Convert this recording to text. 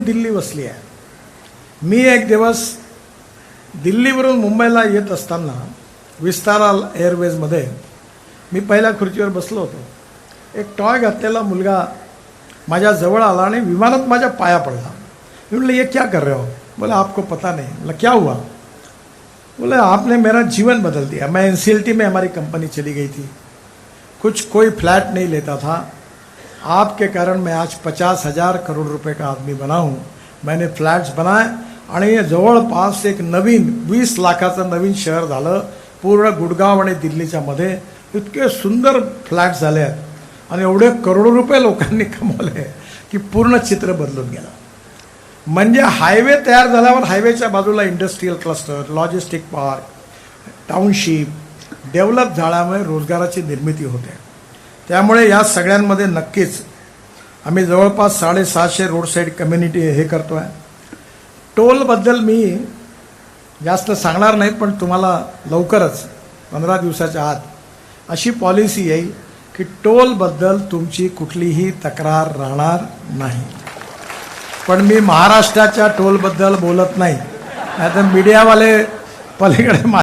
दिल्ली वसली आहे। मी एक दिवस दिल्लीवरून मुंबईला येत असताना विस्तारा एअरवेजमध्ये मी पहिल्या खुर्चीवर बसलो होतो। एक टॉय घातलेला मुलगा माझ्या जवळ आला आणि विमानात माझ्या पाया पडला। मी बोले ये क्या कर रहे हो? बोला आपको पता नहीं। बोला क्या हुआ? बोले आपने मेरा जीवन बदल दिया। मैं एनसीएलटी में हमारी कंपनी चली गई थी, कुछ कोई फ्लैट नहीं लेता था, आपके कारण मैं आज 50,000 करोड़ रुपए का आदमी बना हूँ। मैंने फ्लॅट्स बनाए आणि जवळपास एक नवीन 20 लाखाचं नवीन शहर झालं पूर्ण गुडगाव आणि दिल्लीच्या मध्ये। इतके सुंदर फ्लॅट्स झाले आहेत आणि एवढे करोडो रुपये लोकांनी कमवले की पूर्ण चित्र बदलून गेलं। म्हणजे हायवे तयार झाल्यावर हायवेच्या बाजूला industrial cluster, logistic park, township develop झाल्यामुळे रोजगाराची निर्मिती होते। त्यामुळे या सगळ्यांमध्ये नक्कीच आम्ही जवळपास 750 रोड साईड कम्युनिटी हे करतोय। टोलबद्दल मी जास्त सांगणार नाही, पण तुम्हाला लवकरच 15 दिवसाच्या आत अशी पॉलिसी येईल की टोलबद्दल तुमची कुठलीही तक्रार राहणार नाही। पण मी महाराष्ट्राच्या टोलबद्दल बोलत नाही, नाहीतर मीडियावाले पलीकडे